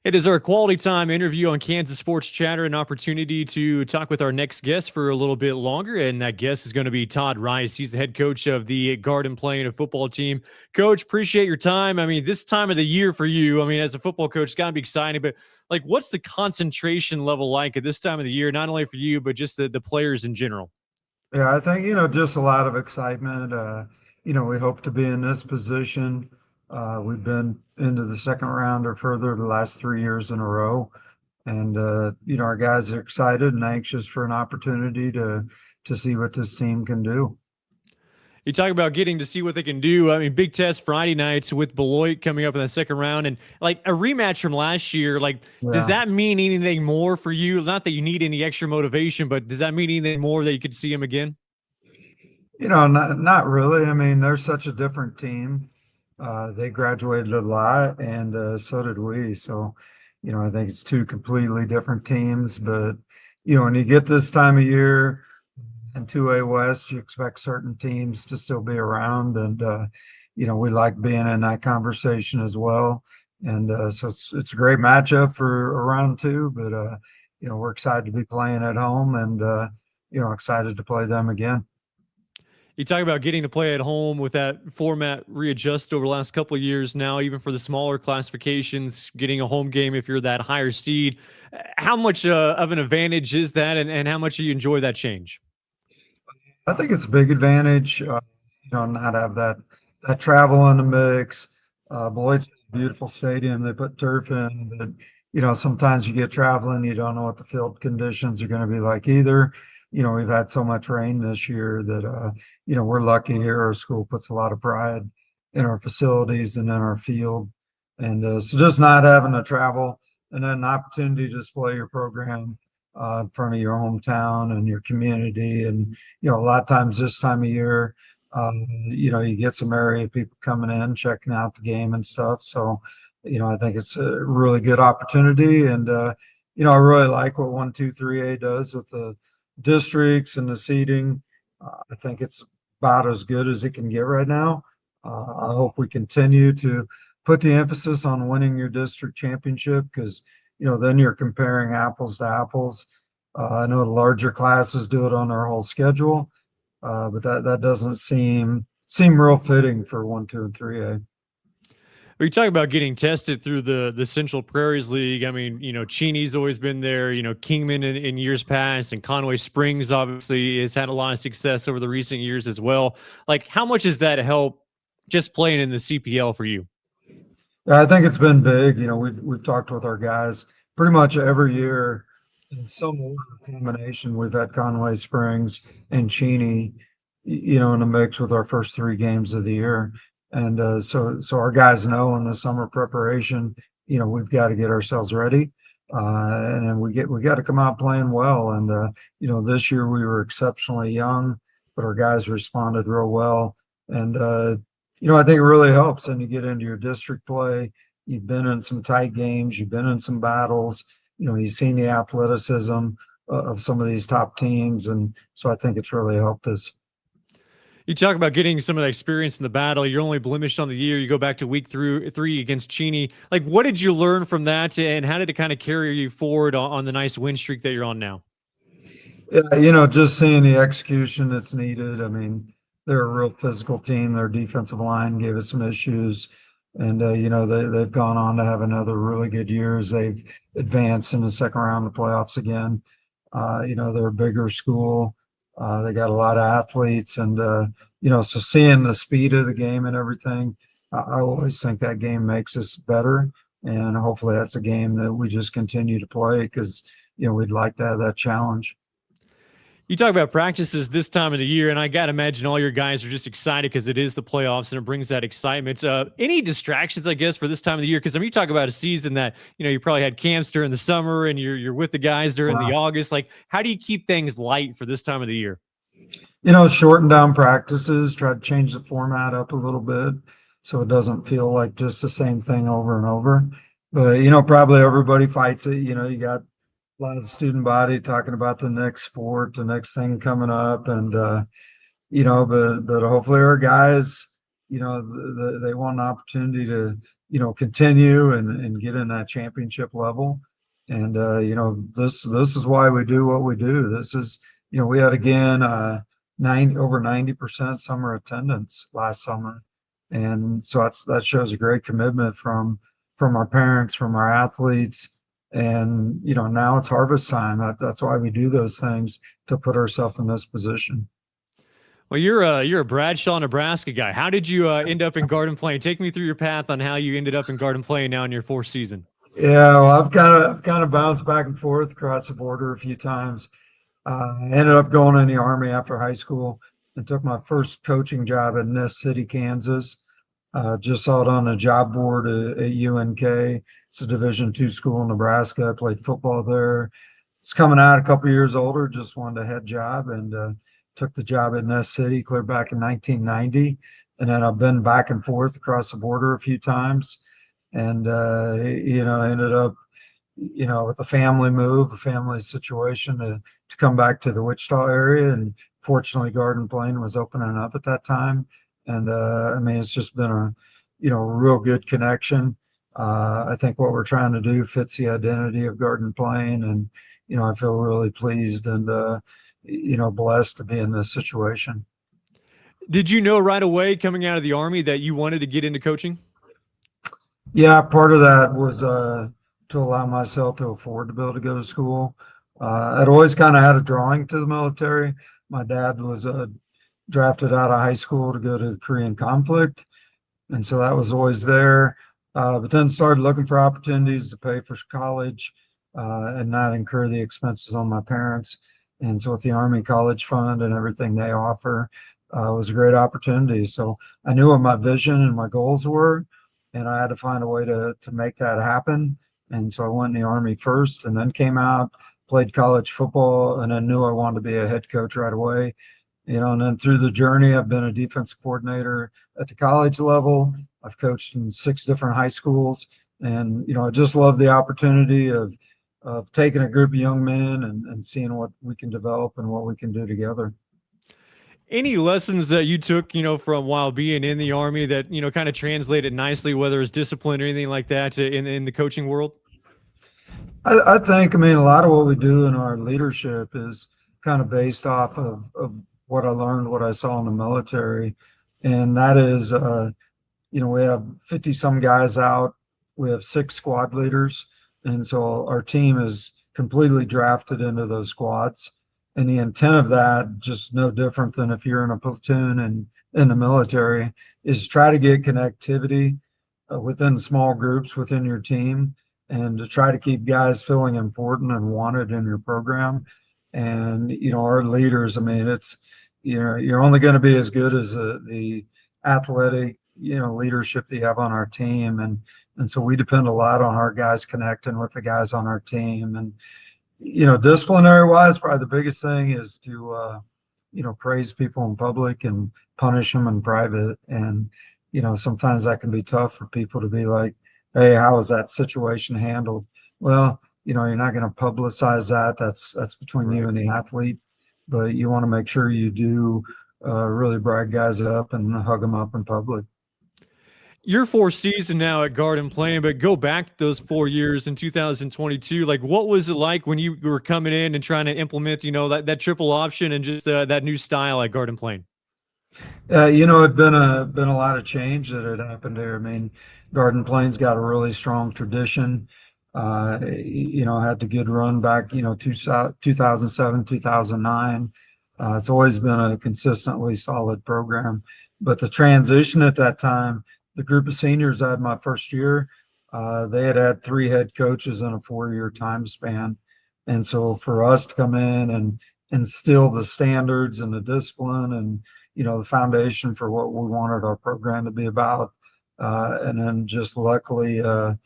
It is our quality time interview on Kansas Sports Chatter, an opportunity to talk with our next guest for a little bit longer. And that guest is going to be Todd Rice. He's the head coach of the Garden Plain football team. Coach, appreciate your time. I mean, this time of the year for you, I mean, as a football coach, it's got to be exciting. But like, what's the concentration level like at this time of the year, not only for you, but just the players in general? Yeah, I think, just a lot of excitement. We hope to be in this position. We've been into the second round or further the last 3 years in a row. And, our guys are excited and anxious for an opportunity to see what this team can do. You talk about getting to see what they can do. I mean, big test Friday nights with Beloit coming up in the second round, and like a rematch from last year. Like, does Yeah. that mean anything more for you? Not that you need any extra motivation, but does that mean anything more that you could see him again? Not really. I mean, they're such a different team. They graduated a lot, and so did we. So, I think it's two completely different teams. But, when you get this time of year in 2A West, you expect certain teams to still be around. And, we like being in that conversation as well. And so it's a great matchup for a round two. But, we're excited to be playing at home and, excited to play them again. You talk about getting to play at home with that format readjust over the last couple of years now, even for the smaller classifications, getting a home game if you're that higher seed. How much of an advantage is that, and how much do you enjoy that change? I think it's a big advantage, not have that travel in the mix. Beloit's a beautiful stadium. They put turf in, but sometimes you get traveling, you don't know what the field conditions are going to be like either. We've had so much rain this year that we're lucky here. Our school puts a lot of pride in our facilities and in our field, and so just not having to travel and then an opportunity to display your program in front of your hometown and your community and a lot of times this time of year, you get some area people coming in, checking out the game and stuff. So, I think it's a really good opportunity. And, I really like what 1, 2, 3A does with the districts and the seating. I think it's about as good as it can get right now. I hope we continue to put the emphasis on winning your district championship because, then you're comparing apples to apples. I know the larger classes do it on their whole schedule, but that doesn't seem real fitting for 1, 2, and 3A. We talk about getting tested through the Central Prairies League. I mean, Cheney's always been there. Kingman in years past, and Conway Springs obviously has had a lot of success over the recent years as well. Like, how much does that help just playing in the CPL for you? Yeah, I think it's been big. We've talked with our guys pretty much every year in some order of combination. We've had Conway Springs and Cheney, in the mix with our first three games of the year. And so our guys know in the summer preparation, we've got to get ourselves ready. And then we got to come out playing well. And this year we were exceptionally young, but our guys responded real well. And I think it really helps when you get into your district play. You've been in some tight games, you've been in some battles, you've seen the athleticism of some of these top teams. And so I think it's really helped us. You talk about getting some of that experience in the battle. You're only blemished on the year. You go back to week three against Cheney. Like, what did you learn from that, and how did it kind of carry you forward on the nice win streak that you're on now? Yeah, just seeing the execution that's needed. I mean, they're a real physical team. Their defensive line gave us some issues. And, they've gone on to have another really good year as they've advanced in the second round of the playoffs again. They're a bigger school. They got a lot of athletes. And, so seeing the speed of the game and everything, I always think that game makes us better. And hopefully that's a game that we just continue to play because, we'd like to have that challenge. You talk about practices this time of the year, and I got to imagine all your guys are just excited because it is the playoffs and it brings that excitement. Any distractions, I guess, for this time of the year? Because I mean, you talk about a season that you probably had camps during the summer, and you're with the guys during the August. Like, how do you keep things light for this time of the year? Shorten down practices, try to change the format up a little bit so it doesn't feel like just the same thing over and over. But, probably everybody fights it. You got a lot of the student body talking about the next sport, the next thing coming up. And, but hopefully our guys, they want an opportunity to, continue and get in that championship level. And this is why we do what we do. This is, we had again 90% summer attendance last summer, and so that shows a great commitment from our parents, from our athletes. And now it's harvest time. That's why we do those things, to put ourselves in this position. Well, you're a Bradshaw, Nebraska guy. How did you end up in Garden Plain? Take me through your path on how you ended up in Garden Plain now in your fourth season. Yeah, well, I've kind of bounced back and forth across the border a few times. I ended up going in the Army after high school and took my first coaching job in Ness City, Kansas. Just saw it on a job board at UNK. It's a Division II school in Nebraska. I played football there. It's coming out a couple years older, just wanted a head job, and took the job at Ness City clear back in 1990. And then I've been back and forth across the border a few times, and ended up with the family move, the family situation, to come back to the Wichita area. And fortunately, Garden Plain was opening up at that time. And I mean, it's just been a real good connection. I think what we're trying to do fits the identity of Garden Plain, and I feel really pleased and blessed to be in this situation. Did you know right away coming out of the Army that you wanted to get into coaching? Yeah, part of that was to allow myself to afford to be able to go to school. I'd always kind of had a drawing to the military. My dad was drafted out of high school to go to the Korean conflict, and so that was always there. But then started looking for opportunities to pay for college and not incur the expenses on my parents. And so with the Army College Fund and everything they offer, was a great opportunity. So I knew what my vision and my goals were, and I had to find a way to make that happen. And so I went in the Army first, and then came out, played college football, and I knew I wanted to be a head coach right away. And then through the journey, I've been a defensive coordinator at the college level. I've coached in 6 different high schools, and I just love the opportunity of taking a group of young men and seeing what we can develop and what we can do together. Any lessons that you took, from while being in the Army that, kind of translated nicely, whether it's discipline or anything like that in the coaching world? I think, I mean, a lot of what we do in our leadership is kind of based off of what I learned, what I saw in the military. And that is, we have 50 some guys out. We have 6 squad leaders. And so our team is completely drafted into those squads. And the intent of that, just no different than if you're in a platoon and in the military, is try to get connectivity within small groups within your team, and to try to keep guys feeling important and wanted in your program. And, our leaders, I mean, it's, you're only going to be as good as the athletic, leadership that you have on our team. And so we depend a lot on our guys connecting with the guys on our team. And, disciplinary wise, probably the biggest thing is to, praise people in public and punish them in private. And, sometimes that can be tough for people to be like, hey, how was that situation handled? Well, you're not going to publicize that. That's between you and the athlete, but you want to make sure you do really brag guys up and hug them up in public. Your fourth season now at Garden Plain, but go back those 4 years in 2022. Like, what was it like when you were coming in and trying to implement, that triple option and just that new style at Garden Plain? It'd been a lot of change that had happened there. I mean, Garden Plain's got a really strong tradition. Had the good run back, 2007, 2009. It's always been a consistently solid program. But the transition at that time, the group of seniors I had my first year, they had 3 head coaches in a 4-year time span. And so for us to come in and instill the standards and the discipline and the foundation for what we wanted our program to be about. And then just luckily, the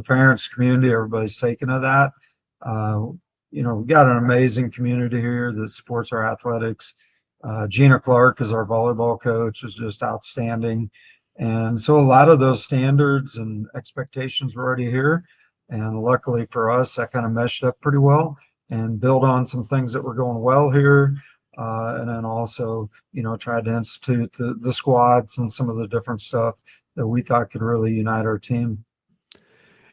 parents, community, everybody's taken to that. We've got an amazing community here that supports our athletics. Gina Clark is our volleyball coach, is just outstanding. And so a lot of those standards and expectations were already here. And luckily for us, that kind of meshed up pretty well and build on some things that were going well here. And then also, tried to institute the squads and some of the different stuff that we thought could really unite our team.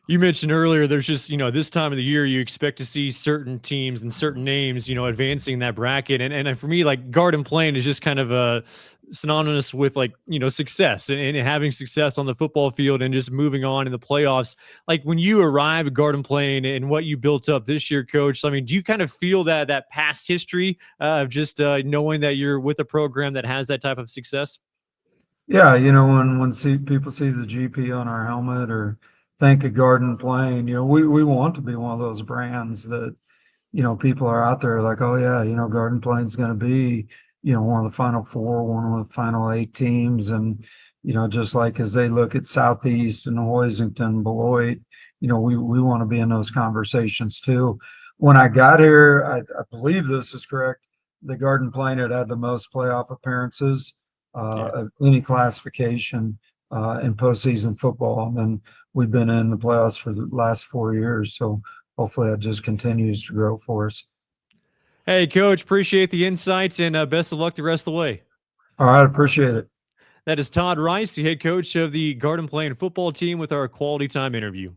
You mentioned earlier there's just, this time of the year you expect to see certain teams and certain names, advancing that bracket. And for me, like Garden Plain is just kind of synonymous with like, success and having success on the football field and just moving on in the playoffs. Like when you arrive at Garden Plain and what you built up this year, coach, I mean, do you kind of feel that past history of just knowing that you're with a program that has that type of success? Yeah, when people see the GP on our helmet or think of Garden Plain, we want to be one of those brands that people are out there like, oh yeah, Garden Plain's going to be, one of the final four, one of the final eight teams. And, just like as they look at Southeast and Hoisington, Beloit, we want to be in those conversations too. When I got here, I believe this is correct. The Garden Plain had the most playoff appearances Yeah. of any classification in postseason football. And then we've been in the playoffs for the last 4 years. So hopefully that just continues to grow for us. Hey, coach, appreciate the insights and best of luck the rest of the way. All right, appreciate it. That is Todd Rice, the head coach of the Garden Plain football team, with our quality time interview.